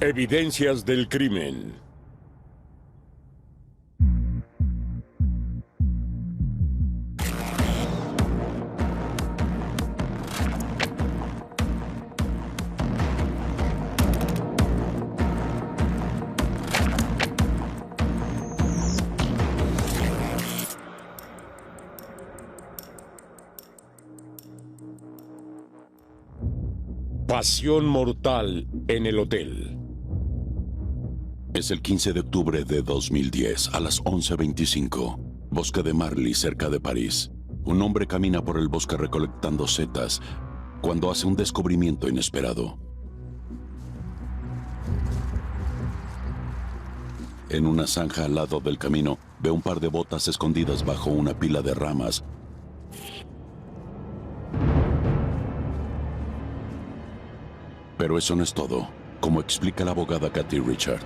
Evidencias del crimen. Pasión mortal en el hotel. Es el 15 de octubre de 2010, a las 11:25. Bosque de Marly, cerca de París. Un hombre camina por el bosque recolectando setas cuando hace un descubrimiento inesperado. En una zanja al lado del camino, ve un par de botas escondidas bajo una pila de ramas. Pero eso no es todo, como explica la abogada Kathy Richard.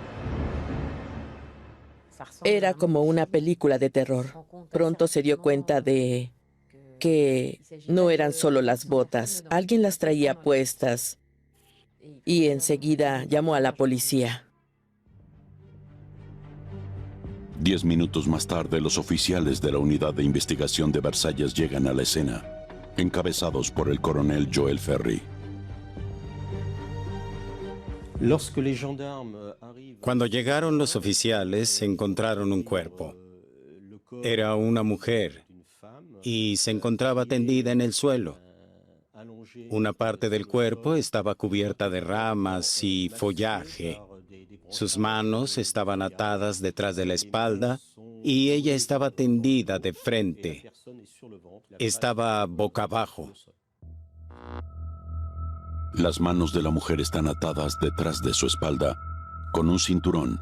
Era como una película de terror. Pronto se dio cuenta de que no eran solo las botas. Alguien las traía puestas y enseguida llamó a la policía. 10 minutos más tarde, los oficiales de la Unidad de Investigación de Versalles llegan a la escena, encabezados por el coronel Joel Ferry. Cuando llegaron los oficiales, encontraron un cuerpo. Era una mujer y se encontraba tendida en el suelo. Una parte del cuerpo estaba cubierta de ramas y follaje. Sus manos estaban atadas detrás de la espalda y ella estaba tendida de frente. Estaba boca abajo. Las manos de la mujer están atadas detrás de su espalda, con un cinturón.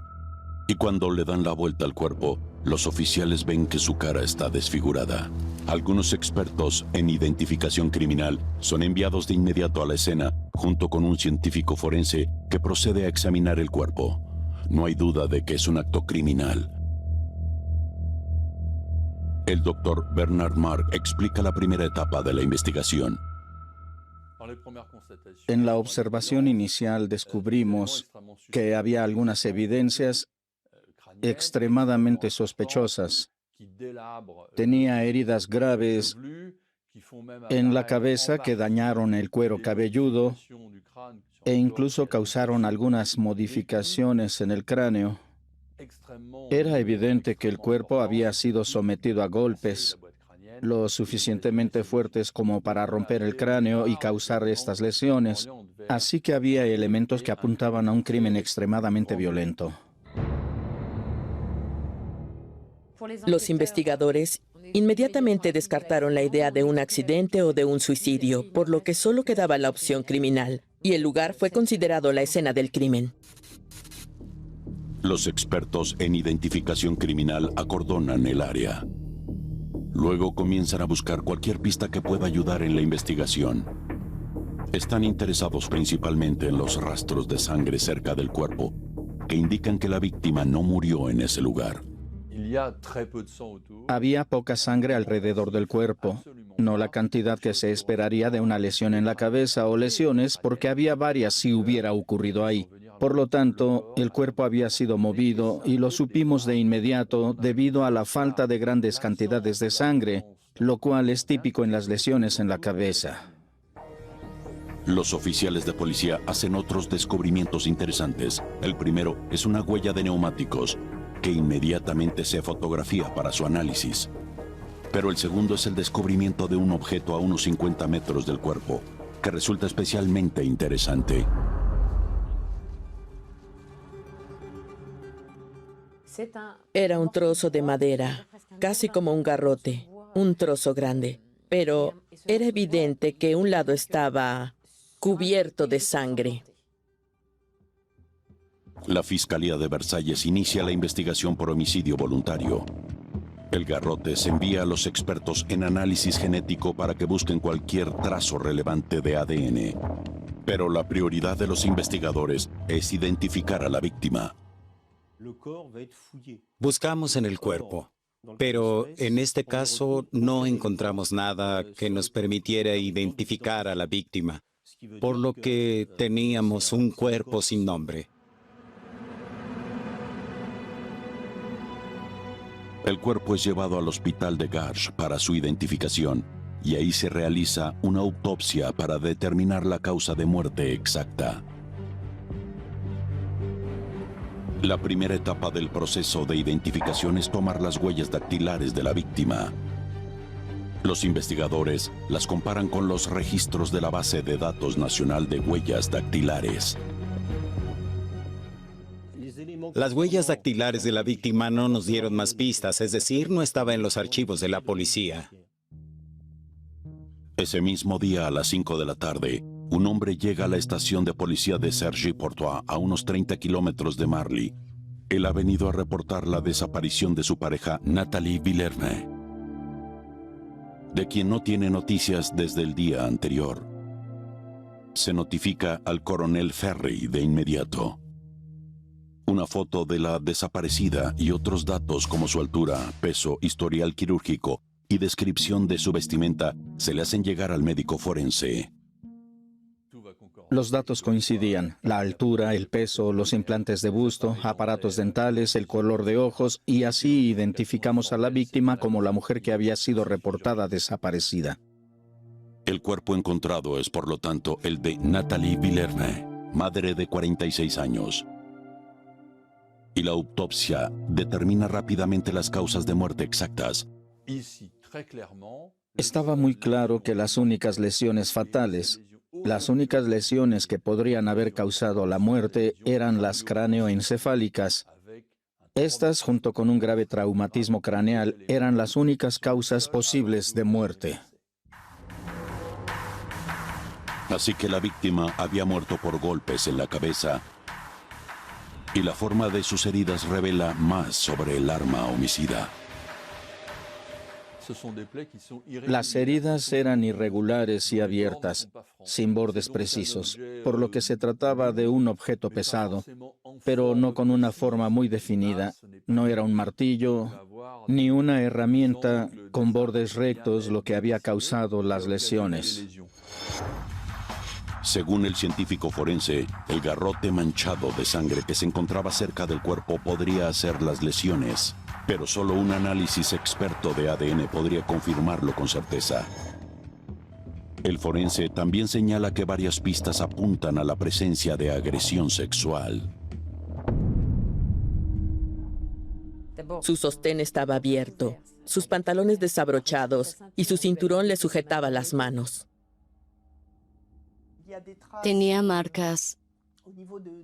Y cuando le dan la vuelta al cuerpo, los oficiales ven que su cara está desfigurada. Algunos expertos en identificación criminal son enviados de inmediato a la escena, junto con un científico forense que procede a examinar el cuerpo. No hay duda de que es un acto criminal. El doctor Bernard Mark explica la primera etapa de la investigación. En la observación inicial descubrimos que había algunas evidencias extremadamente sospechosas. Tenía heridas graves en la cabeza que dañaron el cuero cabelludo e incluso causaron algunas modificaciones en el cráneo. Era evidente que el cuerpo había sido sometido a golpes lo suficientemente fuertes como para romper el cráneo y causar estas lesiones. Así que había elementos que apuntaban a un crimen extremadamente violento. Los investigadores inmediatamente descartaron la idea de un accidente o de un suicidio, por lo que solo quedaba la opción criminal, y el lugar fue considerado la escena del crimen. Los expertos en identificación criminal acordonan el área. Luego comienzan a buscar cualquier pista que pueda ayudar en la investigación. Están interesados principalmente en los rastros de sangre cerca del cuerpo, que indican que la víctima no murió en ese lugar. Había poca sangre alrededor del cuerpo, no la cantidad que se esperaría de una lesión en la cabeza o lesiones, porque había varias si hubiera ocurrido ahí. Por lo tanto, el cuerpo había sido movido y lo supimos de inmediato debido a la falta de grandes cantidades de sangre, lo cual es típico en las lesiones en la cabeza. Los oficiales de policía hacen otros descubrimientos interesantes. El primero es una huella de neumáticos, que inmediatamente se fotografía para su análisis. Pero el segundo es el descubrimiento de un objeto a unos 50 metros del cuerpo, que resulta especialmente interesante. Era un trozo de madera, casi como un garrote, un trozo grande, pero era evidente que un lado estaba cubierto de sangre. La Fiscalía de Versalles inicia la investigación por homicidio voluntario. El garrote se envía a los expertos en análisis genético para que busquen cualquier trazo relevante de ADN. Pero la prioridad de los investigadores es identificar a la víctima. Buscamos en el cuerpo, pero en este caso no encontramos nada que nos permitiera identificar a la víctima, por lo que teníamos un cuerpo sin nombre. El cuerpo es llevado al hospital de Garches para su identificación y ahí se realiza una autopsia para determinar la causa de muerte exacta. La primera etapa del proceso de identificación es tomar las huellas dactilares de la víctima. Los investigadores las comparan con los registros de la Base de Datos Nacional de Huellas Dactilares. Las huellas dactilares de la víctima no nos dieron más pistas, es decir, no estaba en los archivos de la policía. Ese mismo día a las 5 de la tarde, un hombre llega a la estación de policía de Cergy-Pontoise, a unos 30 kilómetros de Marly. Él ha venido a reportar la desaparición de su pareja, Nathalie Villerme, de quien no tiene noticias desde el día anterior. Se notifica al coronel Ferry de inmediato. Una foto de la desaparecida y otros datos como su altura, peso, historial quirúrgico y descripción de su vestimenta se le hacen llegar al médico forense. Los datos coincidían: la altura, el peso, los implantes de busto, aparatos dentales, el color de ojos, y así identificamos a la víctima como la mujer que había sido reportada desaparecida. El cuerpo encontrado es, por lo tanto, el de Nathalie Villerme, madre de 46 años. Y la autopsia determina rápidamente las causas de muerte exactas. Estaba muy claro que las únicas lesiones fatales, las únicas lesiones que podrían haber causado la muerte eran las cráneoencefálicas. Estas, junto con un grave traumatismo craneal, eran las únicas causas posibles de muerte. Así que la víctima había muerto por golpes en la cabeza, y la forma de sus heridas revela más sobre el arma homicida. Las heridas eran irregulares y abiertas, sin bordes precisos, por lo que se trataba de un objeto pesado, pero no con una forma muy definida. No era un martillo ni una herramienta con bordes rectos lo que había causado las lesiones. Según el científico forense, el garrote manchado de sangre que se encontraba cerca del cuerpo podría hacer las lesiones, pero solo un análisis experto de ADN podría confirmarlo con certeza. El forense también señala que varias pistas apuntan a la presencia de agresión sexual. Su sostén estaba abierto, sus pantalones desabrochados y su cinturón le sujetaba las manos. Tenía marcas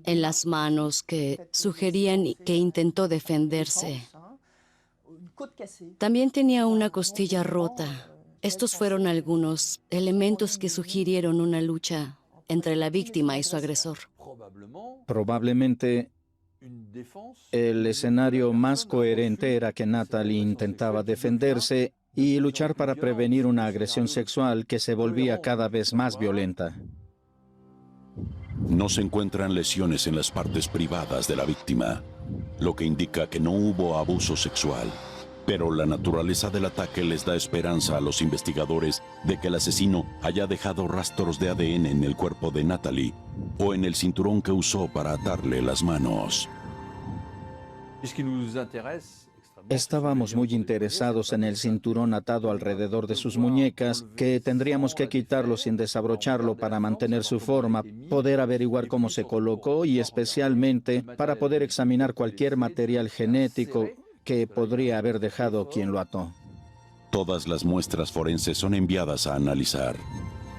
en las manos que sugerían que intentó defenderse. También tenía una costilla rota. Estos fueron algunos elementos que sugirieron una lucha entre la víctima y su agresor. Probablemente el escenario más coherente era que Nathalie intentaba defenderse y luchar para prevenir una agresión sexual que se volvía cada vez más violenta. No se encuentran lesiones en las partes privadas de la víctima, lo que indica que no hubo abuso sexual. Pero la naturaleza del ataque les da esperanza a los investigadores de que el asesino haya dejado rastros de ADN en el cuerpo de Nathalie o en el cinturón que usó para atarle las manos. Estábamos muy interesados en el cinturón atado alrededor de sus muñecas, que tendríamos que quitarlo sin desabrocharlo para mantener su forma, poder averiguar cómo se colocó y especialmente para poder examinar cualquier material genético que podría haber dejado quien lo ató. Todas las muestras forenses son enviadas a analizar.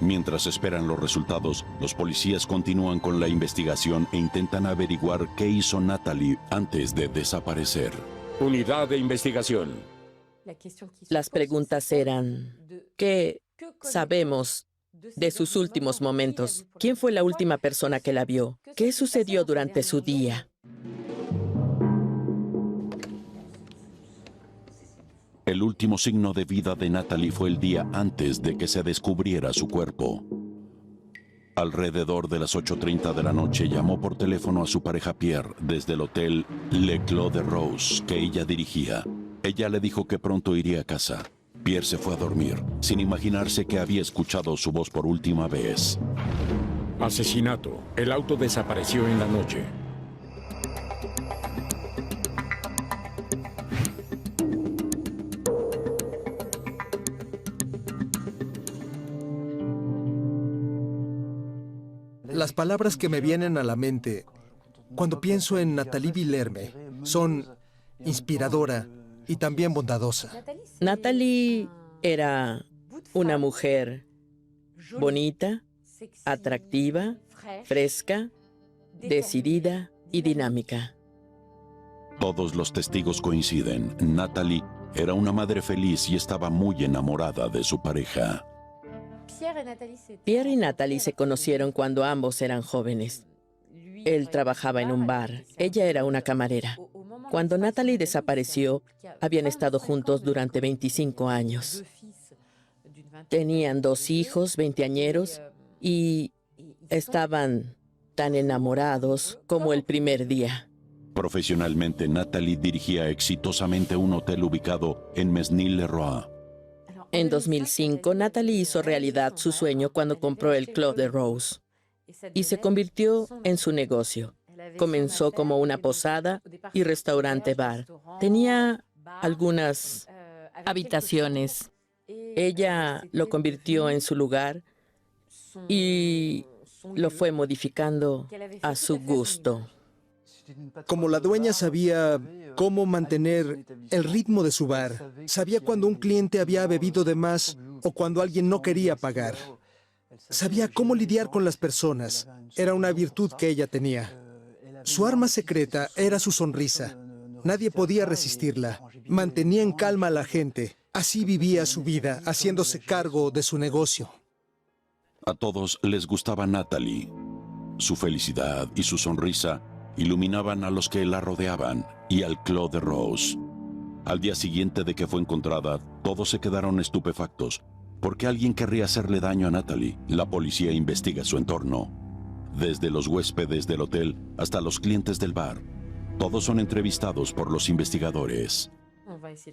Mientras esperan los resultados, los policías continúan con la investigación e intentan averiguar qué hizo Nathalie antes de desaparecer. Unidad de investigación. Las preguntas eran: ¿qué sabemos de sus últimos momentos? ¿Quién fue la última persona que la vio? ¿Qué sucedió durante su día? El último signo de vida de Nathalie fue el día antes de que se descubriera su cuerpo. Alrededor de las 8:30 de la noche llamó por teléfono a su pareja Pierre desde el hotel Le Clos de Rose que ella dirigía. Ella le dijo que pronto iría a casa. Pierre se fue a dormir, sin imaginarse que había escuchado su voz por última vez. Asesinato. El auto desapareció en la noche. Las palabras que me vienen a la mente cuando pienso en Nathalie Villerme son inspiradora y también bondadosa. Nathalie era una mujer bonita, atractiva, fresca, decidida y dinámica. Todos los testigos coinciden. Nathalie era una madre feliz y estaba muy enamorada de su pareja. Pierre y Nathalie se conocieron cuando ambos eran jóvenes. Él trabajaba en un bar, ella era una camarera. Cuando Nathalie desapareció, habían estado juntos durante 25 años. Tenían 2 hijos, veinteañeros, y estaban tan enamorados como el primer día. Profesionalmente, Nathalie dirigía exitosamente un hotel ubicado en Mesnil-le-Roi. En 2005, Nathalie hizo realidad su sueño cuando compró el Club de Rose y se convirtió en su negocio. Comenzó como una posada y restaurante-bar. Tenía algunas habitaciones. Ella lo convirtió en su lugar y lo fue modificando a su gusto. Como la dueña sabía cómo mantener el ritmo de su bar, sabía cuando un cliente había bebido de más o cuando alguien no quería pagar. Sabía cómo lidiar con las personas. Era una virtud que ella tenía. Su arma secreta era su sonrisa. Nadie podía resistirla. Mantenía en calma a la gente. Así vivía su vida, haciéndose cargo de su negocio. A todos les gustaba Nathalie. Su felicidad y su sonrisa iluminaban a los que la rodeaban y al Club de Rose. Al día siguiente de que fue encontrada, todos se quedaron estupefactos. ¿Por qué alguien querría hacerle daño a Nathalie? La policía investiga su entorno. Desde los huéspedes del hotel hasta los clientes del bar. Todos son entrevistados por los investigadores.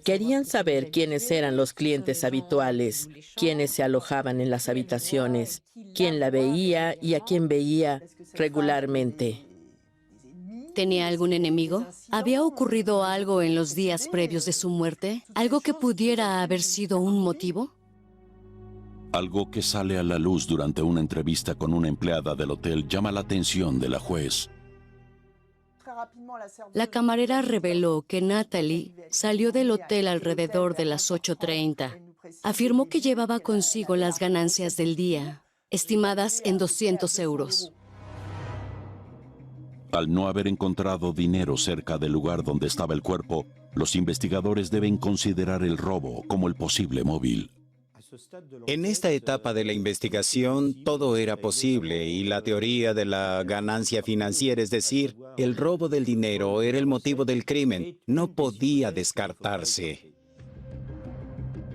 Querían saber quiénes eran los clientes habituales, quiénes se alojaban en las habitaciones, quién la veía y a quién veía regularmente. ¿Tenía algún enemigo? ¿Había ocurrido algo en los días previos de su muerte? ¿Algo que pudiera haber sido un motivo? Algo que sale a la luz durante una entrevista con una empleada del hotel llama la atención de la juez. La camarera reveló que Nathalie salió del hotel alrededor de las 8:30. Afirmó que llevaba consigo las ganancias del día, estimadas en 200 euros. Al no haber encontrado dinero cerca del lugar donde estaba el cuerpo, los investigadores deben considerar el robo como el posible móvil. En esta etapa de la investigación, todo era posible y la teoría de la ganancia financiera, es decir, el robo del dinero, era el motivo del crimen. No podía descartarse.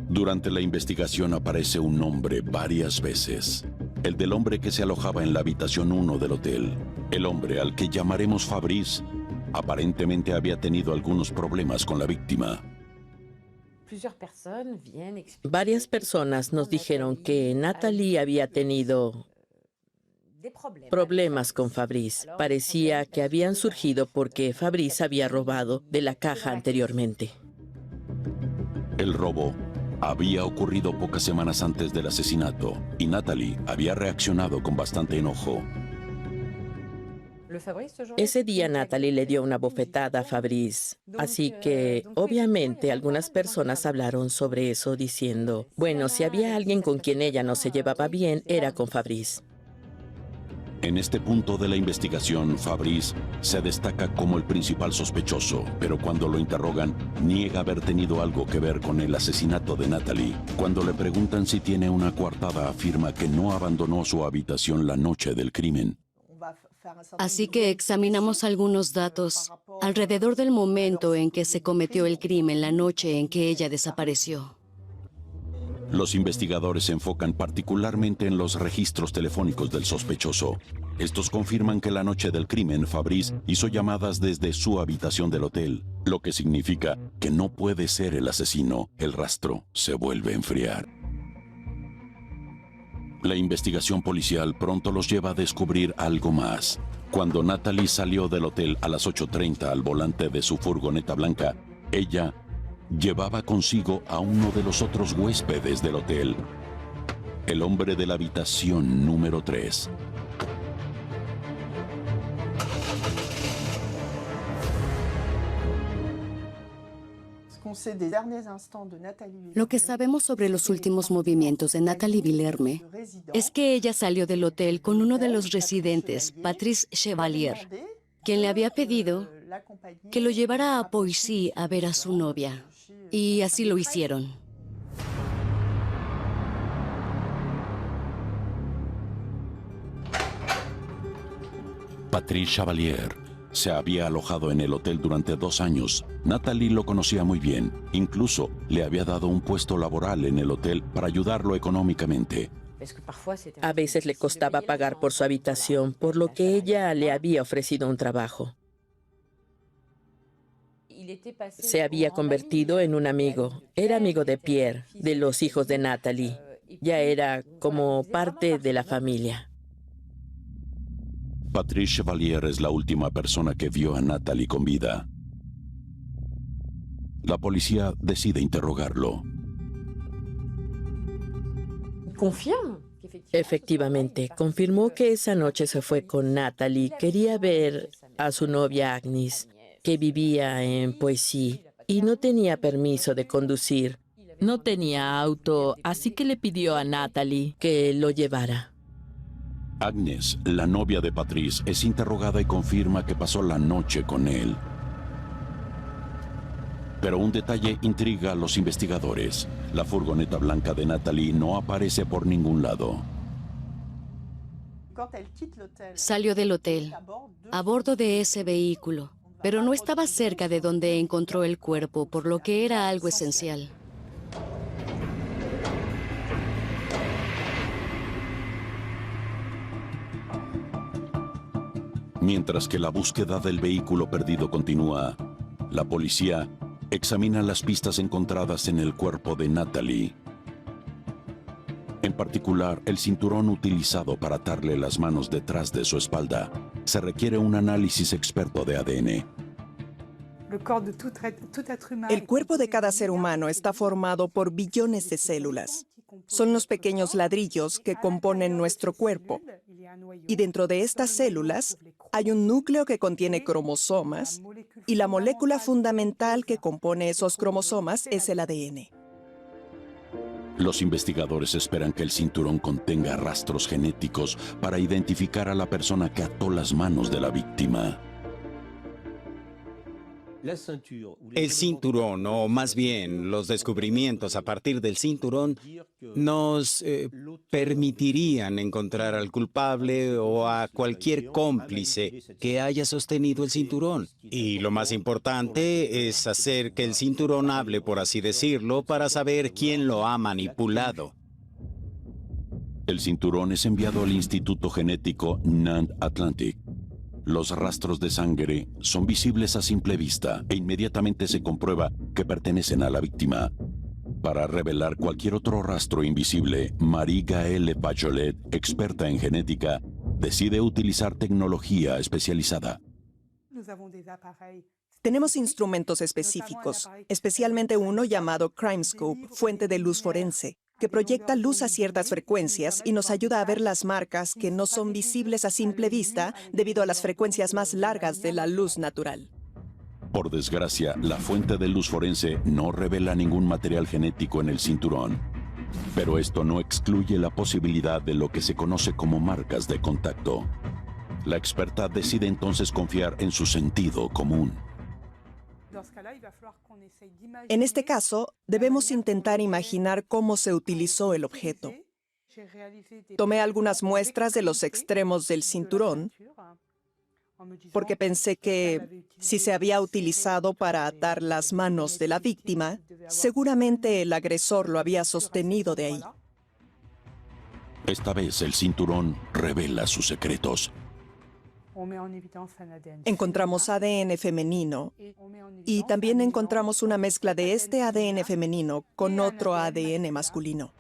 Durante la investigación aparece un nombre varias veces. El del hombre que se alojaba en la habitación 1 del hotel. El hombre al que llamaremos Fabrice aparentemente había tenido algunos problemas con la víctima. Varias personas nos dijeron que Nathalie había tenido problemas con Fabrice. Parecía que habían surgido porque Fabrice había robado de la caja anteriormente. El robo había ocurrido pocas semanas antes del asesinato y Nathalie había reaccionado con bastante enojo. Ese día Nathalie le dio una bofetada a Fabrice, así que obviamente algunas personas hablaron sobre eso diciendo, bueno, si había alguien con quien ella no se llevaba bien, era con Fabrice. En este punto de la investigación, Fabrice se destaca como el principal sospechoso, pero cuando lo interrogan, niega haber tenido algo que ver con el asesinato de Nathalie. Cuando le preguntan si tiene una coartada, afirma que no abandonó su habitación la noche del crimen. Así que examinamos algunos datos alrededor del momento en que se cometió el crimen, la noche en que ella desapareció. Los investigadores se enfocan particularmente en los registros telefónicos del sospechoso. Estos confirman que la noche del crimen, Fabrice hizo llamadas desde su habitación del hotel, lo que significa que no puede ser el asesino. El rastro se vuelve a enfriar. La investigación policial pronto los lleva a descubrir algo más. Cuando Nathalie salió del hotel a las 8:30 al volante de su furgoneta blanca, ella llevaba consigo a uno de los otros huéspedes del hotel, el hombre de la habitación número 3. Lo que sabemos sobre los últimos movimientos de Nathalie Villerme es que ella salió del hotel con uno de los residentes, Patrice Chevalier, quien le había pedido que lo llevara a Poissy a ver a su novia. Y así lo hicieron. Patrice Chevalier se había alojado en el hotel durante 2 años. Nathalie lo conocía muy bien. Incluso le había dado un puesto laboral en el hotel para ayudarlo económicamente. A veces le costaba pagar por su habitación, por lo que ella le había ofrecido un trabajo. Se había convertido en un amigo. Era amigo de Pierre, de los hijos de Nathalie. Ya era como parte de la familia. Patrice Chevalier es la última persona que vio a Nathalie con vida. La policía decide interrogarlo. Efectivamente, confirmó que esa noche se fue con Nathalie. Quería ver a su novia Agnes, que vivía en Poissy, y no tenía permiso de conducir. No tenía auto, así que le pidió a Nathalie que lo llevara. Agnes, la novia de Patrice, es interrogada y confirma que pasó la noche con él. Pero un detalle intriga a los investigadores. La furgoneta blanca de Nathalie no aparece por ningún lado. Salió del hotel, a bordo de ese vehículo, pero no estaba cerca de donde encontró el cuerpo, por lo que era algo esencial. Mientras que la búsqueda del vehículo perdido continúa, la policía examina las pistas encontradas en el cuerpo de Nathalie. En particular, el cinturón utilizado para atarle las manos detrás de su espalda. Se requiere un análisis experto de ADN. El cuerpo de cada ser humano está formado por billones de células. Son los pequeños ladrillos que componen nuestro cuerpo. Y dentro de estas células hay un núcleo que contiene cromosomas y la molécula fundamental que compone esos cromosomas es el ADN. Los investigadores esperan que el cinturón contenga rastros genéticos para identificar a la persona que ató las manos de la víctima. El cinturón, o más bien los descubrimientos a partir del cinturón, nos permitirían encontrar al culpable o a cualquier cómplice que haya sostenido el cinturón. Y lo más importante es hacer que el cinturón hable, por así decirlo, para saber quién lo ha manipulado. El cinturón es enviado al Instituto Genético NAND Atlantic. Los rastros de sangre son visibles a simple vista e inmediatamente se comprueba que pertenecen a la víctima. Para revelar cualquier otro rastro invisible, Marie-Gaëlle Bachelet, experta en genética, decide utilizar tecnología especializada. Tenemos instrumentos específicos, especialmente uno llamado CrimeScope, fuente de luz forense, que proyecta luz a ciertas frecuencias y nos ayuda a ver las marcas que no son visibles a simple vista debido a las frecuencias más largas de la luz natural. Por desgracia, la fuente de luz forense no revela ningún material genético en el cinturón. Pero esto no excluye la posibilidad de lo que se conoce como marcas de contacto. La experta decide entonces confiar en su sentido común. En este caso, debemos intentar imaginar cómo se utilizó el objeto. Tomé algunas muestras de los extremos del cinturón porque pensé que si se había utilizado para atar las manos de la víctima, seguramente el agresor lo había sostenido de ahí. Esta vez el cinturón revela sus secretos. Encontramos ADN femenino y también encontramos una mezcla de este ADN femenino con otro ADN masculino.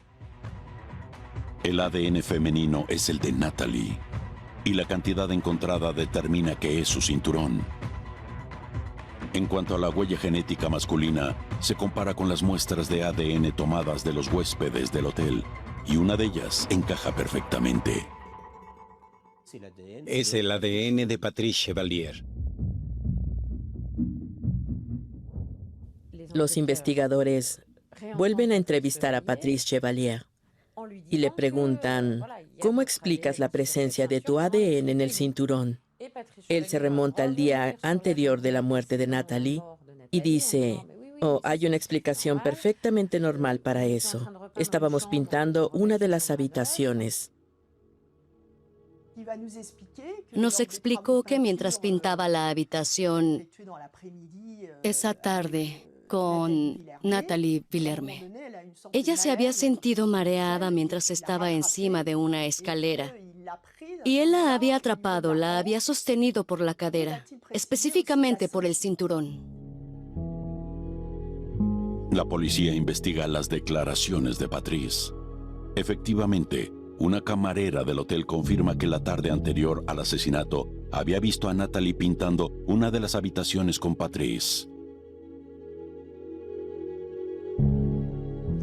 El ADN femenino es el de Nathalie y la cantidad encontrada determina que es su cinturón. En cuanto a la huella genética masculina, se compara con las muestras de ADN tomadas de los huéspedes del hotel y una de ellas encaja perfectamente. Es el ADN de Patrice Chevalier. Los investigadores vuelven a entrevistar a Patrice Chevalier y le preguntan, ¿cómo explicas la presencia de tu ADN en el cinturón? Él se remonta al día anterior de la muerte de Natalie y dice, oh, hay una explicación perfectamente normal para eso. Estábamos pintando una de las habitaciones. Nos explicó que mientras pintaba la habitación esa tarde con Natalie Villerme, ella se había sentido mareada mientras estaba encima de una escalera. Y él la había atrapado, la había sostenido por la cadera, específicamente por el cinturón. La policía investiga las declaraciones de Patrice. Efectivamente, una camarera del hotel confirma que la tarde anterior al asesinato había visto a Natalie pintando una de las habitaciones con Patrice.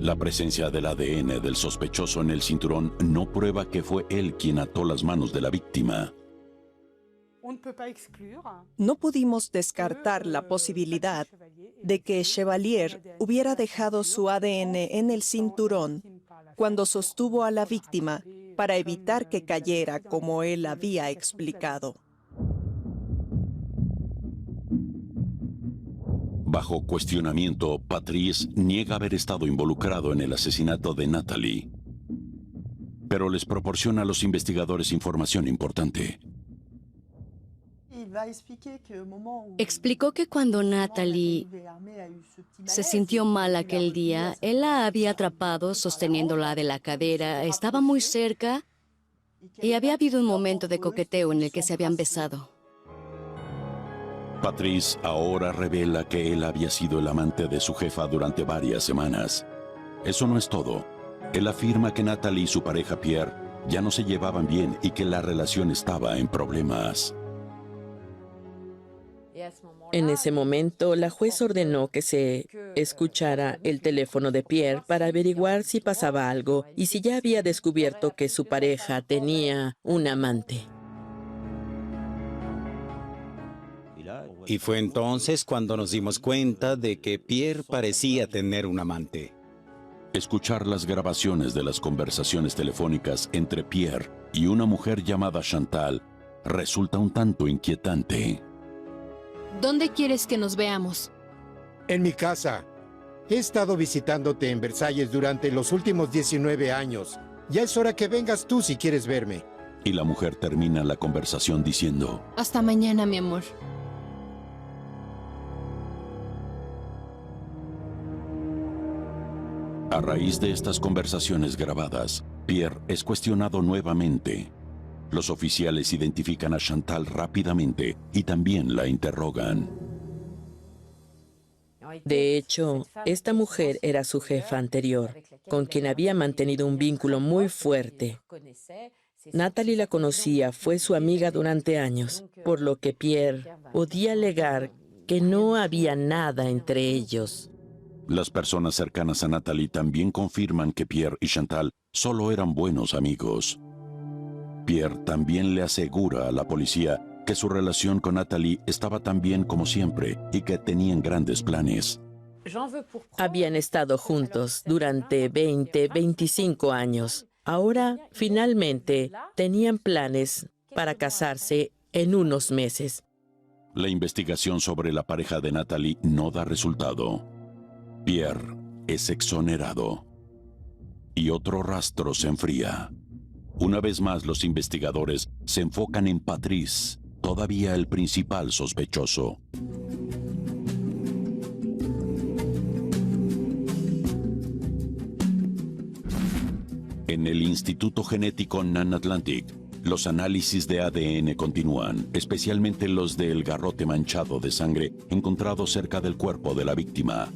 La presencia del ADN del sospechoso en el cinturón no prueba que fue él quien ató las manos de la víctima. No pudimos descartar la posibilidad de que Chevalier hubiera dejado su ADN en el cinturón cuando sostuvo a la víctima para evitar que cayera como él había explicado. Bajo cuestionamiento, Patrice niega haber estado involucrado en el asesinato de Natalie, pero les proporciona a los investigadores información importante. Explicó que cuando Natalie se sintió mal aquel día, él la había atrapado sosteniéndola de la cadera, estaba muy cerca y había habido un momento de coqueteo en el que se habían besado. Patrice ahora revela que él había sido el amante de su jefa durante varias semanas. Eso no es todo. Él afirma que Natalie y su pareja Pierre ya no se llevaban bien y que la relación estaba en problemas. En ese momento, la juez ordenó que se escuchara el teléfono de Pierre para averiguar si pasaba algo y si ya había descubierto que su pareja tenía un amante. Y fue entonces cuando nos dimos cuenta de que Pierre parecía tener un amante. Escuchar las grabaciones de las conversaciones telefónicas entre Pierre y una mujer llamada Chantal resulta un tanto inquietante. ¿Dónde quieres que nos veamos? En mi casa. He estado visitándote en Versalles durante los últimos 19 años. Ya es hora que vengas tú si quieres verme. Y la mujer termina la conversación diciendo: Hasta mañana, mi amor. A raíz de estas conversaciones grabadas, Pierre es cuestionado nuevamente. Los oficiales identifican a Chantal rápidamente y también la interrogan. De hecho, esta mujer era su jefa anterior, con quien había mantenido un vínculo muy fuerte. Natalie la conocía, fue su amiga durante años, por lo que Pierre podía alegar que no había nada entre ellos. Las personas cercanas a Natalie también confirman que Pierre y Chantal solo eran buenos amigos. Pierre también le asegura a la policía que su relación con Natalie estaba tan bien como siempre y que tenían grandes planes. Habían estado juntos durante 25 años. Ahora, finalmente, tenían planes para casarse en unos meses. La investigación sobre la pareja de Natalie no da resultado. Pierre es exonerado. Y otro rastro se enfría. Una vez más, los investigadores se enfocan en Patrice, todavía el principal sospechoso. En el Instituto Genético NAN-Atlantic, los análisis de ADN continúan, especialmente los del garrote manchado de sangre encontrado cerca del cuerpo de la víctima.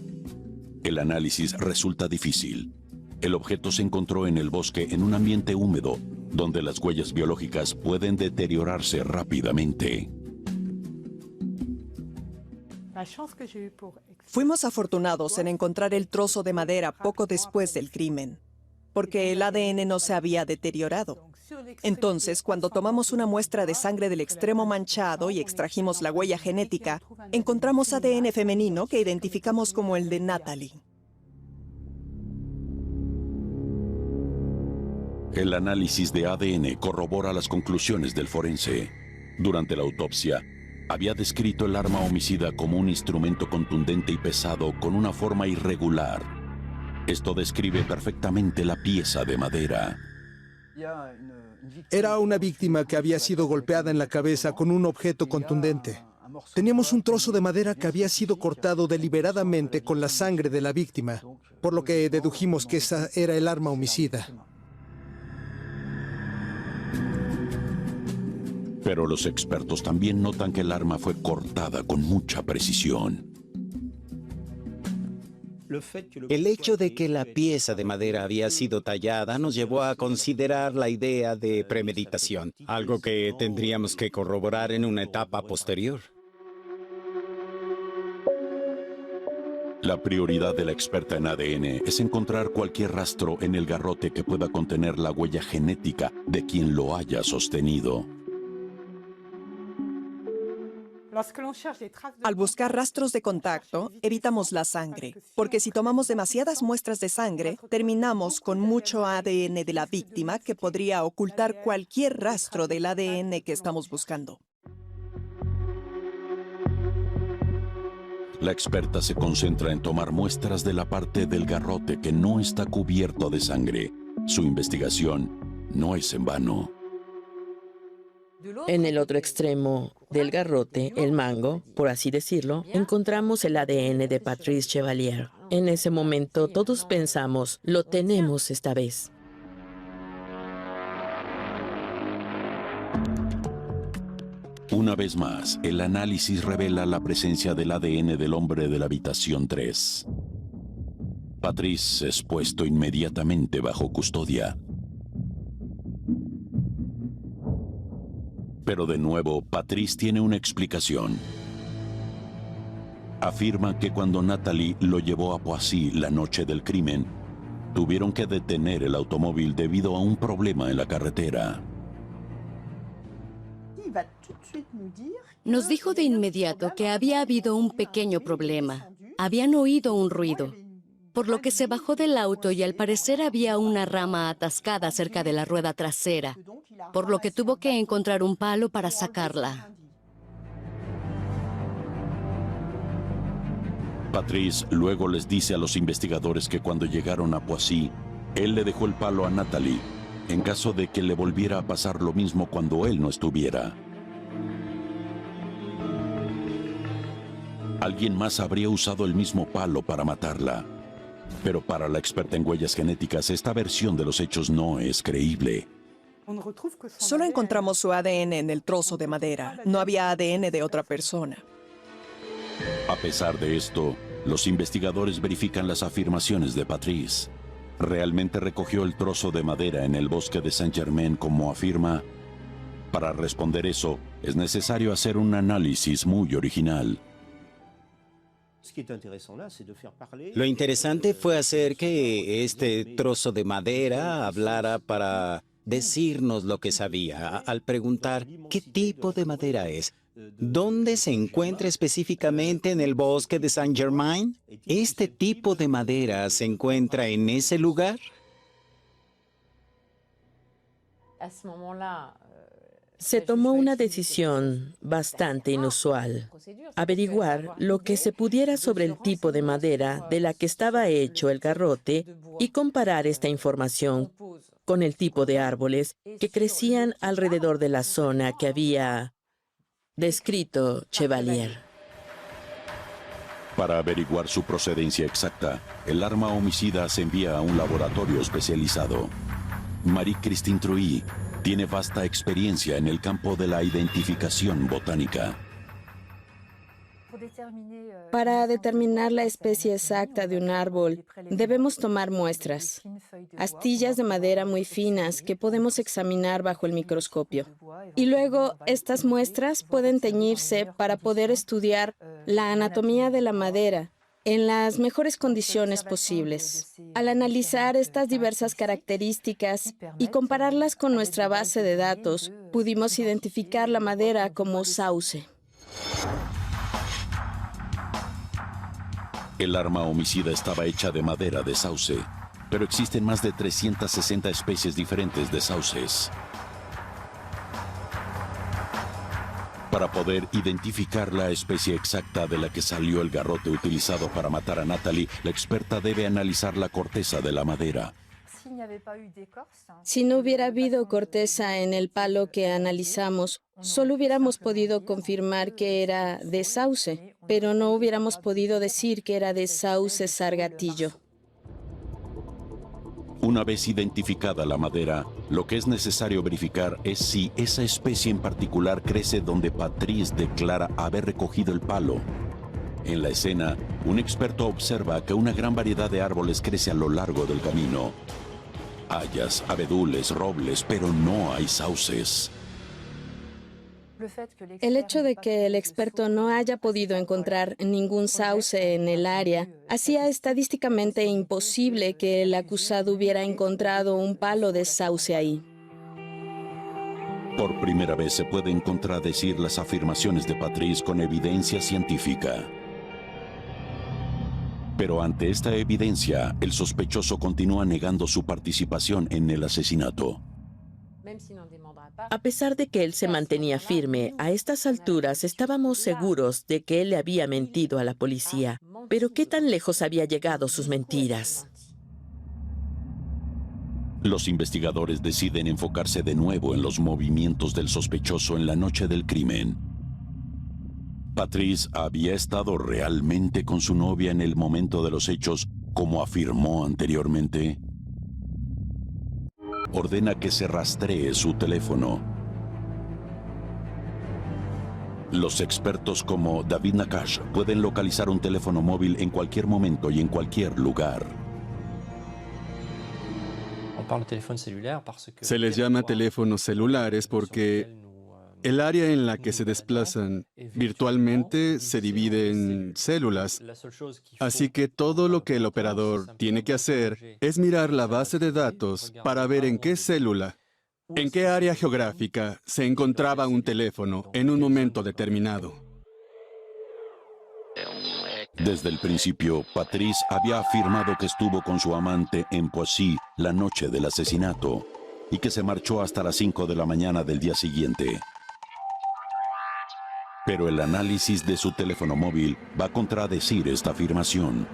El análisis resulta difícil. El objeto se encontró en el bosque en un ambiente húmedo, donde las huellas biológicas pueden deteriorarse rápidamente. Fuimos afortunados en encontrar el trozo de madera poco después del crimen. porque el ADN no se había deteriorado. Entonces, cuando tomamos una muestra de sangre del extremo manchado y extrajimos la huella genética, encontramos ADN femenino que identificamos como el de Natalie. El análisis de ADN corrobora las conclusiones del forense. Durante la autopsia, había descrito el arma homicida como un instrumento contundente y pesado con una forma irregular. Esto describe perfectamente la pieza de madera. Era una víctima que había sido golpeada en la cabeza con un objeto contundente. Teníamos un trozo de madera que había sido cortado deliberadamente con la sangre de la víctima, por lo que dedujimos que esa era el arma homicida. Pero los expertos también notan que el arma fue cortada con mucha precisión. El hecho de que la pieza de madera había sido tallada nos llevó a considerar la idea de premeditación, algo que tendríamos que corroborar en una etapa posterior. La prioridad de la experta en ADN es encontrar cualquier rastro en el garrote que pueda contener la huella genética de quien lo haya sostenido. Al buscar rastros de contacto, evitamos la sangre, porque si tomamos demasiadas muestras de sangre, terminamos con mucho ADN de la víctima que podría ocultar cualquier rastro del ADN que estamos buscando. La experta se concentra en tomar muestras de la parte del garrote que no está cubierto de sangre. Su investigación no es en vano. En el otro extremo del garrote, el mango, por así decirlo, encontramos el ADN de Patrice Chevalier. En ese momento todos pensamos, lo tenemos esta vez. Una vez más, el análisis revela la presencia del ADN del hombre de la habitación 3. Patrice es puesto inmediatamente bajo custodia. Pero de nuevo, Patrice tiene una explicación. Afirma que cuando Natalie lo llevó a Poissy la noche del crimen, tuvieron que detener el automóvil debido a un problema en la carretera. Nos dijo de inmediato que había habido un pequeño problema. Habían oído un ruido, por lo que se bajó del auto y al parecer había una rama atascada cerca de la rueda trasera, por lo que tuvo que encontrar un palo para sacarla. Patrice luego les dice a los investigadores que cuando llegaron a Poissy, él le dejó el palo a Natalie, en caso de que le volviera a pasar lo mismo cuando él no estuviera. Alguien más habría usado el mismo palo para matarla. Pero para la experta en huellas genéticas, esta versión de los hechos no es creíble. Solo encontramos su ADN en el trozo de madera. No había ADN de otra persona. A pesar de esto, los investigadores verifican las afirmaciones de Patrice. ¿Realmente recogió el trozo de madera en el bosque de Saint-Germain como afirma? Para responder eso, es necesario hacer un análisis muy original. Lo interesante fue hacer que este trozo de madera hablara para decirnos lo que sabía, al preguntar qué tipo de madera es. ¿Dónde se encuentra específicamente en el bosque de Saint-Germain? ¿Este tipo de madera se encuentra en ese lugar? Se tomó una decisión bastante inusual: averiguar lo que se pudiera sobre el tipo de madera de la que estaba hecho el garrote y comparar esta información con el tipo de árboles que crecían alrededor de la zona que había descrito Chevalier. Para averiguar su procedencia exacta, el arma homicida se envía a un laboratorio especializado. Marie-Christine Truy tiene vasta experiencia en el campo de la identificación botánica. Para determinar la especie exacta de un árbol, debemos tomar muestras, astillas de madera muy finas que podemos examinar bajo el microscopio. Y luego, estas muestras pueden teñirse para poder estudiar la anatomía de la madera en las mejores condiciones posibles. Al analizar estas diversas características y compararlas con nuestra base de datos, pudimos identificar la madera como sauce. El arma homicida estaba hecha de madera de sauce, pero existen más de 360 especies diferentes de sauces. Para poder identificar la especie exacta de la que salió el garrote utilizado para matar a Natalie, la experta debe analizar la corteza de la madera. Si no hubiera habido corteza en el palo que analizamos, solo hubiéramos podido confirmar que era de sauce, pero no hubiéramos podido decir que era de sauce sargatillo. Una vez identificada la madera, lo que es necesario verificar es si esa especie en particular crece donde Patrice declara haber recogido el palo. En la escena, un experto observa que una gran variedad de árboles crece a lo largo del camino. Hayas, abedules, robles, pero no hay sauces. El hecho de que el experto no haya podido encontrar ningún sauce en el área hacía estadísticamente imposible que el acusado hubiera encontrado un palo de sauce ahí. Por primera vez se pueden contradecir las afirmaciones de Patrice con evidencia científica. Pero ante esta evidencia, el sospechoso continúa negando su participación en el asesinato. A pesar de que él se mantenía firme, a estas alturas estábamos seguros de que él le había mentido a la policía. Pero ¿qué tan lejos había llegado sus mentiras? Los investigadores deciden enfocarse de nuevo en los movimientos del sospechoso en la noche del crimen. Patrice había estado realmente con su novia en el momento de los hechos, como afirmó anteriormente. Ordena que se rastree su teléfono. Los expertos como David Nakash pueden localizar un teléfono móvil en cualquier momento y en cualquier lugar. Se les llama teléfonos celulares porque el área en la que se desplazan virtualmente se divide en células. Así que todo lo que el operador tiene que hacer es mirar la base de datos para ver en qué célula, en qué área geográfica se encontraba un teléfono en un momento determinado. Desde el principio, Patrice había afirmado que estuvo con su amante en Poissy la noche del asesinato y que se marchó hasta las 5 de la mañana del día siguiente. Pero el análisis de su teléfono móvil va a contradecir esta afirmación.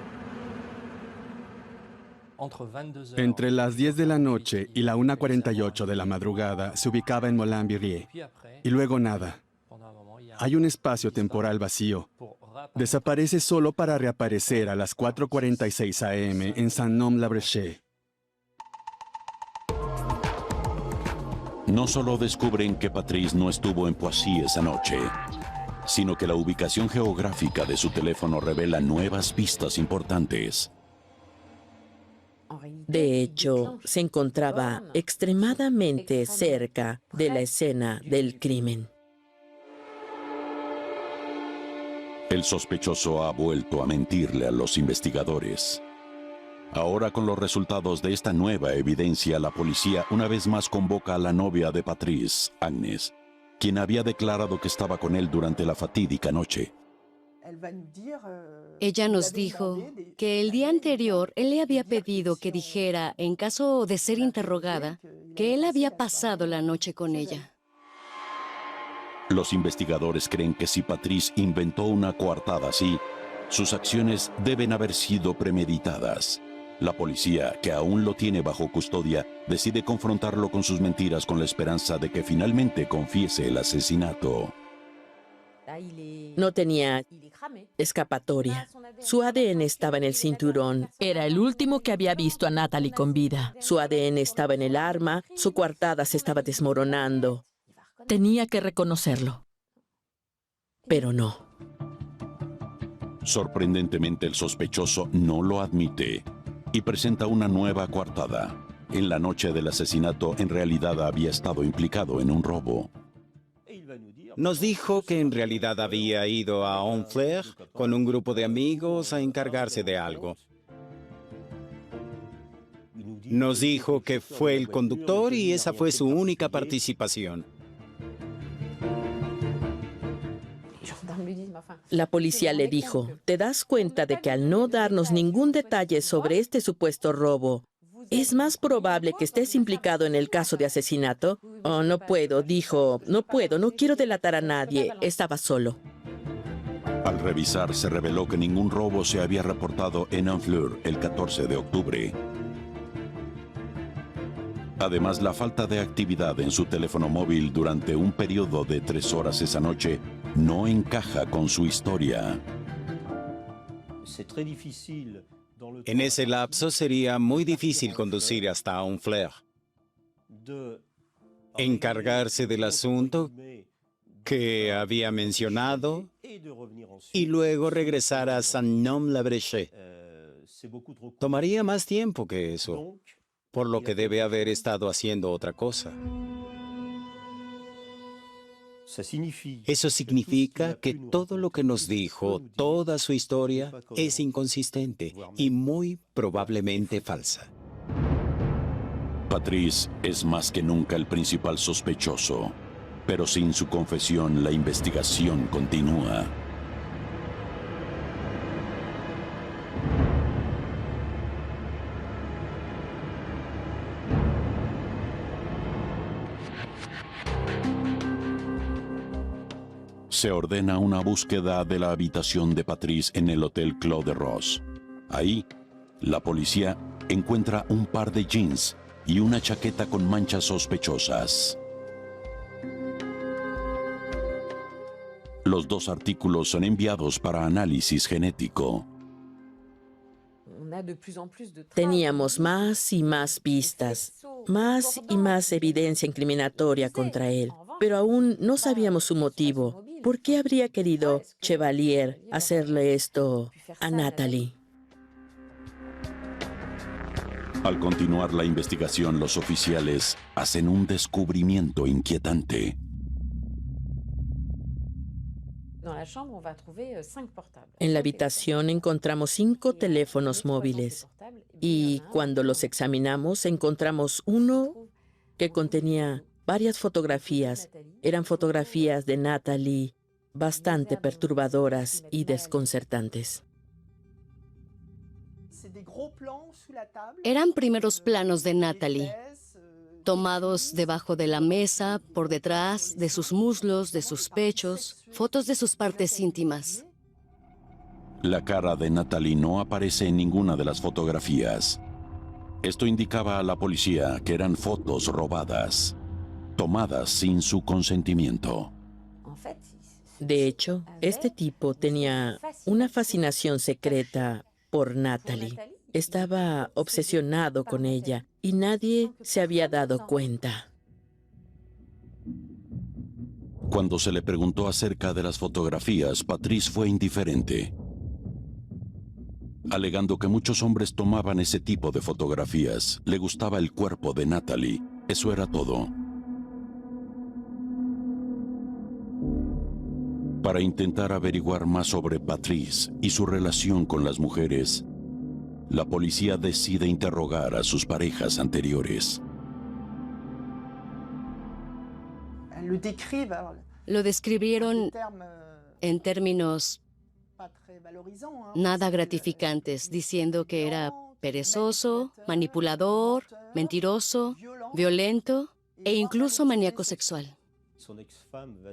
Entre las 10 de la noche y la 1:48 de la madrugada se ubicaba en Moulin-Birrier. Y luego nada. Hay un espacio temporal vacío. Desaparece solo para reaparecer a las 4:46 a.m. en Saint-Nom-la-Bréche. No solo descubren que Patrice no estuvo en Poissy esa noche, sino que la ubicación geográfica de su teléfono revela nuevas pistas importantes. De hecho, se encontraba extremadamente cerca de la escena del crimen. El sospechoso ha vuelto a mentirle a los investigadores. Ahora, con los resultados de esta nueva evidencia, la policía una vez más convoca a la novia de Patrice, Agnes, quien había declarado que estaba con él durante la fatídica noche. Ella nos dijo que el día anterior él le había pedido que dijera, en caso de ser interrogada, que él había pasado la noche con ella. Los investigadores creen que si Patrice inventó una coartada así, sus acciones deben haber sido premeditadas. La policía, que aún lo tiene bajo custodia, decide confrontarlo con sus mentiras con la esperanza de que finalmente confiese el asesinato. No tenía escapatoria. Su ADN estaba en el cinturón. Era el último que había visto a Natalie con vida. Su ADN estaba en el arma. Su coartada se estaba desmoronando. Tenía que reconocerlo. Pero no. Sorprendentemente, el sospechoso no lo admite y presenta una nueva coartada. En la noche del asesinato, en realidad había estado implicado en un robo. Nos dijo que en realidad había ido a Honfleur con un grupo de amigos a encargarse de algo. Nos dijo que fue el conductor y esa fue su única participación. La policía le dijo, ¿te das cuenta de que al no darnos ningún detalle sobre este supuesto robo, es más probable que estés implicado en el caso de asesinato? Oh, no puedo, dijo, no puedo, no quiero delatar a nadie, estaba solo. Al revisar, se reveló que ningún robo se había reportado en Honfleur el 14 de octubre. Además, la falta de actividad en su teléfono móvil durante un periodo de 3 horas esa noche no encaja con su historia. En ese lapso sería muy difícil conducir hasta Honfleur, encargarse del asunto que había mencionado y luego regresar a Saint-Nom-la-Bréché. Tomaría más tiempo que eso, por lo que debe haber estado haciendo otra cosa. Eso significa que todo lo que nos dijo, toda su historia, es inconsistente y muy probablemente falsa. Patrice es más que nunca el principal sospechoso, pero sin su confesión la investigación continúa. Se ordena una búsqueda de la habitación de Patrice en el Hotel Claude de Ross. Ahí, la policía encuentra un par de jeans y una chaqueta con manchas sospechosas. Los dos artículos son enviados para análisis genético. Teníamos más y más pistas, más y más evidencia incriminatoria contra él, pero aún no sabíamos su motivo. ¿Por qué habría querido Chevalier hacerle esto a Natalie? Al continuar la investigación, los oficiales hacen un descubrimiento inquietante. En la habitación encontramos 5 teléfonos móviles y cuando los examinamos encontramos uno que contenía varias fotografías. Eran fotografías de Natalie bastante perturbadoras y desconcertantes. Eran primeros planos de Natalie, tomados debajo de la mesa, por detrás, de sus muslos, de sus pechos, fotos de sus partes íntimas. La cara de Natalie no aparece en ninguna de las fotografías. Esto indicaba a la policía que eran fotos robadas, tomadas sin su consentimiento. De hecho, este tipo tenía una fascinación secreta por Natalie. Estaba obsesionado con ella y nadie se había dado cuenta. Cuando se le preguntó acerca de las fotografías, Patrice fue indiferente, alegando que muchos hombres tomaban ese tipo de fotografías. Le gustaba el cuerpo de Natalie. Eso era todo. Para intentar averiguar más sobre Patrice y su relación con las mujeres, la policía decide interrogar a sus parejas anteriores. Lo describieron en términos nada gratificantes, diciendo que era perezoso, manipulador, mentiroso, violento e incluso maníaco sexual.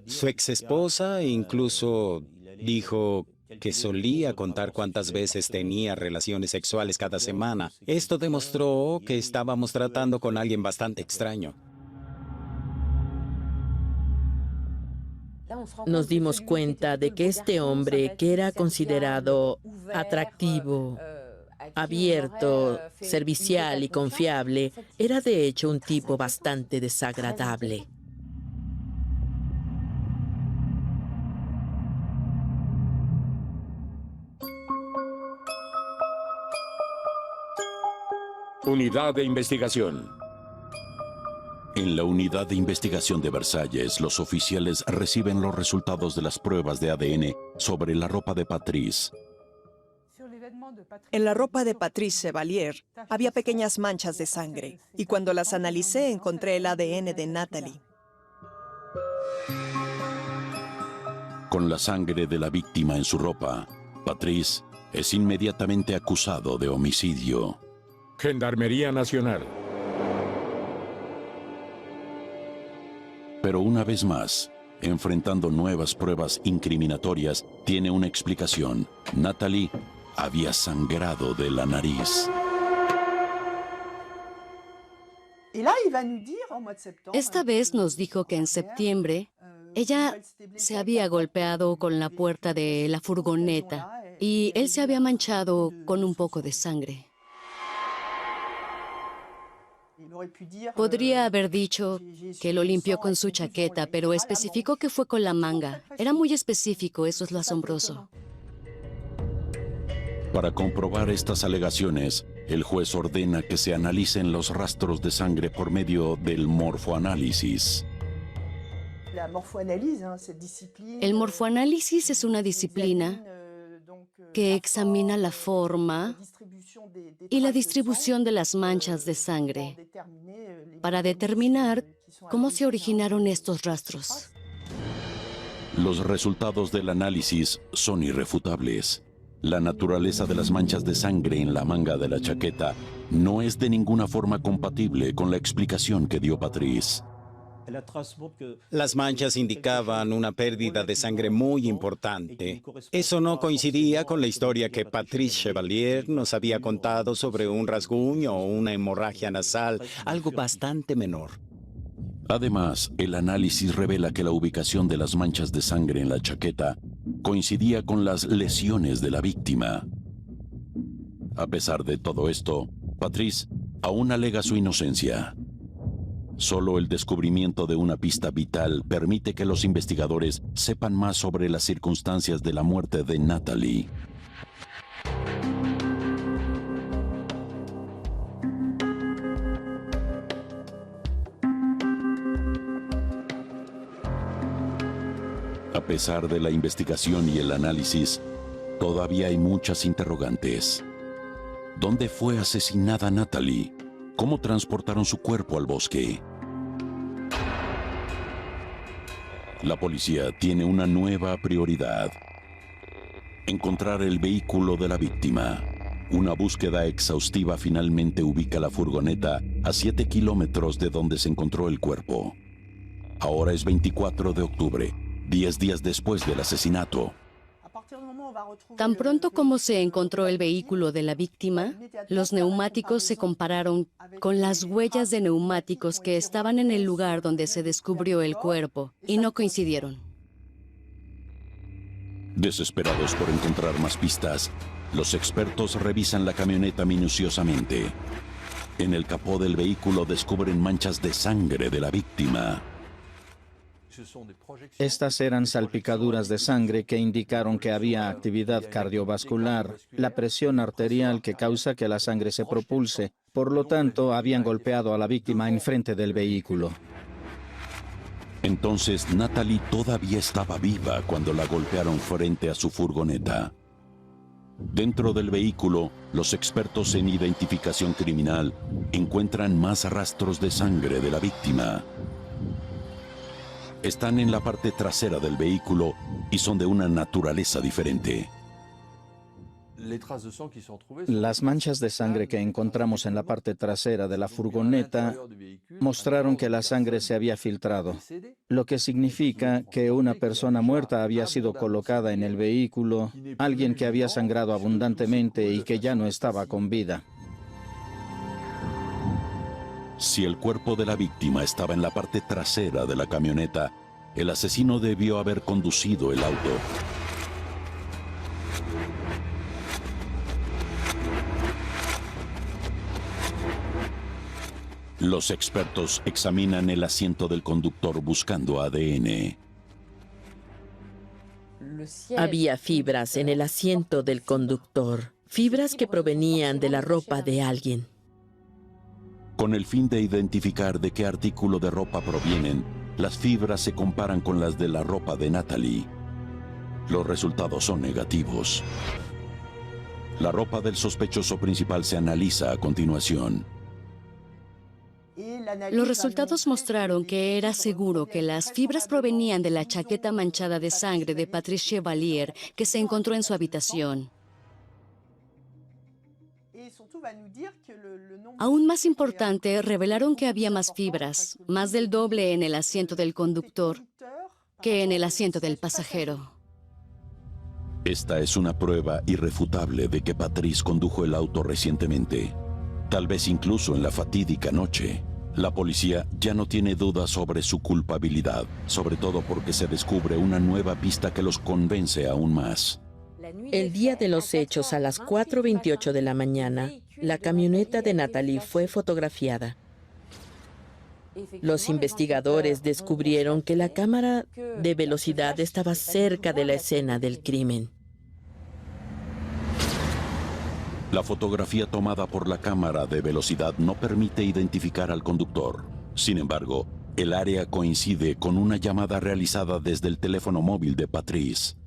Su exesposa incluso dijo que solía contar cuántas veces tenía relaciones sexuales cada semana. Esto demostró que estábamos tratando con alguien bastante extraño. Nos dimos cuenta de que este hombre, que era considerado atractivo, abierto, servicial y confiable, era de hecho un tipo bastante desagradable. Unidad de investigación. En la unidad de investigación de Versalles, los oficiales reciben los resultados de las pruebas de ADN sobre la ropa de Patrice. En la ropa de Patrice Chevalier había pequeñas manchas de sangre, y cuando las analicé encontré el ADN de Natalie. Con la sangre de la víctima en su ropa, Patrice es inmediatamente acusado de homicidio. Gendarmería Nacional. Pero una vez más, enfrentando nuevas pruebas incriminatorias, tiene una explicación. Natalie había sangrado de la nariz. Esta vez nos dijo que en septiembre ella se había golpeado con la puerta de la furgoneta y él se había manchado con un poco de sangre. Podría haber dicho que lo limpió con su chaqueta, pero especificó que fue con la manga. Era muy específico, eso es lo asombroso. Para comprobar estas alegaciones, el juez ordena que se analicen los rastros de sangre por medio del morfoanálisis. El morfoanálisis es una disciplina que examina la forma y la distribución de las manchas de sangre para determinar cómo se originaron estos rastros. Los resultados del análisis son irrefutables. La naturaleza de las manchas de sangre en la manga de la chaqueta no es de ninguna forma compatible con la explicación que dio Patrice. Las manchas indicaban una pérdida de sangre muy importante. Eso no coincidía con la historia que Patrice Chevalier nos había contado sobre un rasguño o una hemorragia nasal, algo bastante menor. Además, el análisis revela que la ubicación de las manchas de sangre en la chaqueta coincidía con las lesiones de la víctima. A pesar de todo esto, Patrice aún alega su inocencia. Solo el descubrimiento de una pista vital permite que los investigadores sepan más sobre las circunstancias de la muerte de Natalie. A pesar de la investigación y el análisis, todavía hay muchas interrogantes. ¿Dónde fue asesinada Natalie? ¿Cómo transportaron su cuerpo al bosque? La policía tiene una nueva prioridad: encontrar el vehículo de la víctima. Una búsqueda exhaustiva finalmente ubica la furgoneta a 7 kilómetros de donde se encontró el cuerpo. Ahora es 24 de octubre, 10 días después del asesinato. Tan pronto como se encontró el vehículo de la víctima, los neumáticos se compararon con las huellas de neumáticos que estaban en el lugar donde se descubrió el cuerpo y no coincidieron. Desesperados por encontrar más pistas, los expertos revisan la camioneta minuciosamente. En el capó del vehículo descubren manchas de sangre de la víctima. Estas eran salpicaduras de sangre que indicaron que había actividad cardiovascular, la presión arterial que causa que la sangre se propulse. Por lo tanto, habían golpeado a la víctima enfrente del vehículo. Entonces, Natalie todavía estaba viva cuando la golpearon frente a su furgoneta. Dentro del vehículo, los expertos en identificación criminal encuentran más rastros de sangre de la víctima. Están en la parte trasera del vehículo y son de una naturaleza diferente. Las manchas de sangre que encontramos en la parte trasera de la furgoneta mostraron que la sangre se había filtrado, lo que significa que una persona muerta había sido colocada en el vehículo, alguien que había sangrado abundantemente y que ya no estaba con vida. Si el cuerpo de la víctima estaba en la parte trasera de la camioneta, el asesino debió haber conducido el auto. Los expertos examinan el asiento del conductor buscando ADN. Había fibras en el asiento del conductor, fibras que provenían de la ropa de alguien. Con el fin de identificar de qué artículo de ropa provienen, las fibras se comparan con las de la ropa de Natalie. Los resultados son negativos. La ropa del sospechoso principal se analiza a continuación. Los resultados mostraron que era seguro que las fibras provenían de la chaqueta manchada de sangre de Patrice Chevalier que se encontró en su habitación. Aún más importante, revelaron que había más fibras, más del doble en el asiento del conductor que en el asiento del pasajero. Esta es una prueba irrefutable de que Patrice condujo el auto recientemente, tal vez incluso en la fatídica noche. La policía ya no tiene dudas sobre su culpabilidad, sobre todo porque se descubre una nueva pista que los convence aún más. El día de los hechos, a las 4:28 de la mañana, la camioneta de Natalie fue fotografiada. Los investigadores descubrieron que la cámara de velocidad estaba cerca de la escena del crimen. La fotografía tomada por la cámara de velocidad no permite identificar al conductor. Sin embargo, el área coincide con una llamada realizada desde el teléfono móvil de Patrice.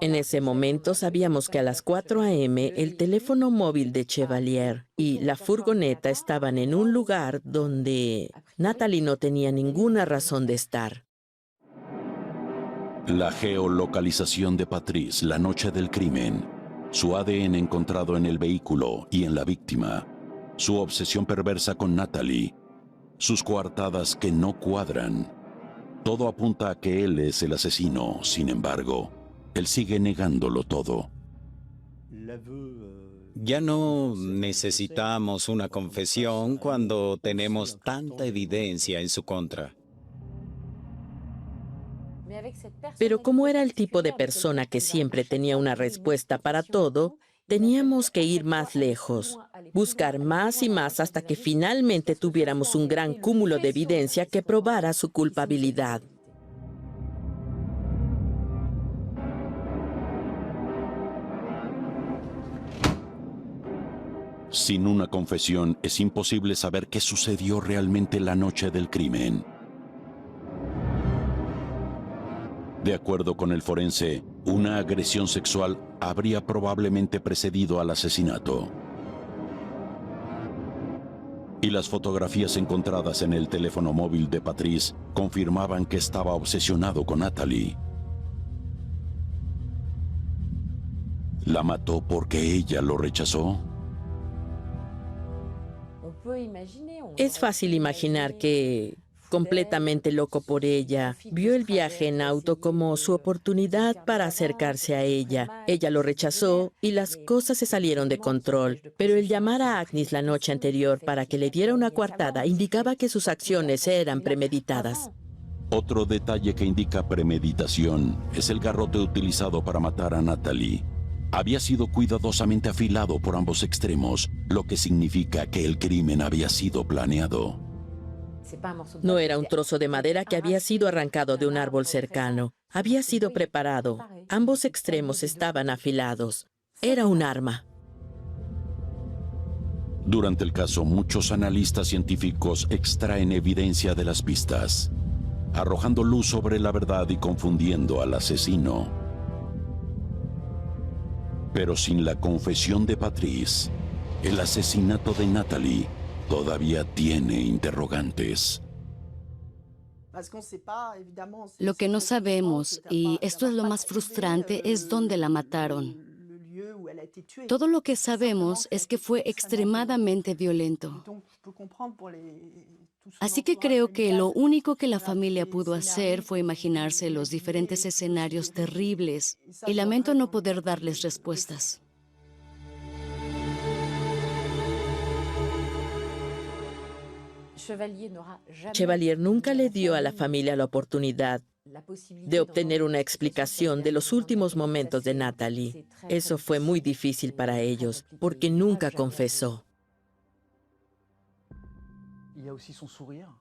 En ese momento sabíamos que a las 4 a.m. el teléfono móvil de Chevalier y la furgoneta estaban en un lugar donde Natalie no tenía ninguna razón de estar. La geolocalización de Patrice la noche del crimen, su ADN encontrado en el vehículo y en la víctima, su obsesión perversa con Natalie, sus coartadas que no cuadran. Todo apunta a que él es el asesino. Sin embargo, él sigue negándolo todo. Ya no necesitamos una confesión cuando tenemos tanta evidencia en su contra. Pero como era el tipo de persona que siempre tenía una respuesta para todo, teníamos que ir más lejos, buscar más y más hasta que finalmente tuviéramos un gran cúmulo de evidencia que probara su culpabilidad. Sin una confesión, es imposible saber qué sucedió realmente la noche del crimen. De acuerdo con el forense, una agresión sexual habría probablemente precedido al asesinato. Y las fotografías encontradas en el teléfono móvil de Patrice confirmaban que estaba obsesionado con Natalie. ¿La mató porque ella lo rechazó? Es fácil imaginar que, completamente loco por ella, vio el viaje en auto como su oportunidad para acercarse a ella. Ella lo rechazó y las cosas se salieron de control. Pero el llamar a Agnes la noche anterior para que le diera una coartada indicaba que sus acciones eran premeditadas. Otro detalle que indica premeditación es el garrote utilizado para matar a Natalie. Había sido cuidadosamente afilado por ambos extremos, lo que significa que el crimen había sido planeado. No era un trozo de madera que había sido arrancado de un árbol cercano. Había sido preparado. Ambos extremos estaban afilados. Era un arma. Durante el caso, muchos analistas científicos extraen evidencia de las pistas, arrojando luz sobre la verdad y confundiendo al asesino. Pero sin la confesión de Patrice, el asesinato de Natalie todavía tiene interrogantes. Lo que no sabemos, y esto es lo más frustrante, es dónde la mataron. Todo lo que sabemos es que fue extremadamente violento. Así que creo que lo único que la familia pudo hacer fue imaginarse los diferentes escenarios terribles, y lamento no poder darles respuestas. Chevalier nunca le dio a la familia la oportunidad de obtener una explicación de los últimos momentos de Natalie. Eso fue muy difícil para ellos, porque nunca confesó.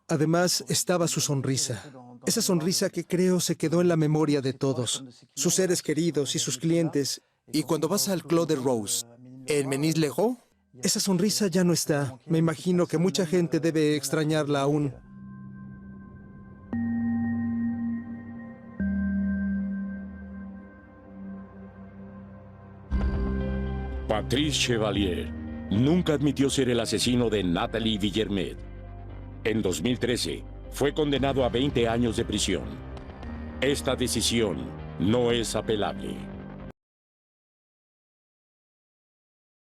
Además, estaba su sonrisa. Esa sonrisa que creo se quedó en la memoria de todos. Sus seres queridos y sus clientes. Y cuando vas al Clos de Rose, ¿el Menis Legros? Esa sonrisa ya no está. Me imagino que mucha gente debe extrañarla aún. Patrice Chevalier nunca admitió ser el asesino de Nathalie Villermet. En 2013, fue condenado a 20 años de prisión. Esta decisión no es apelable.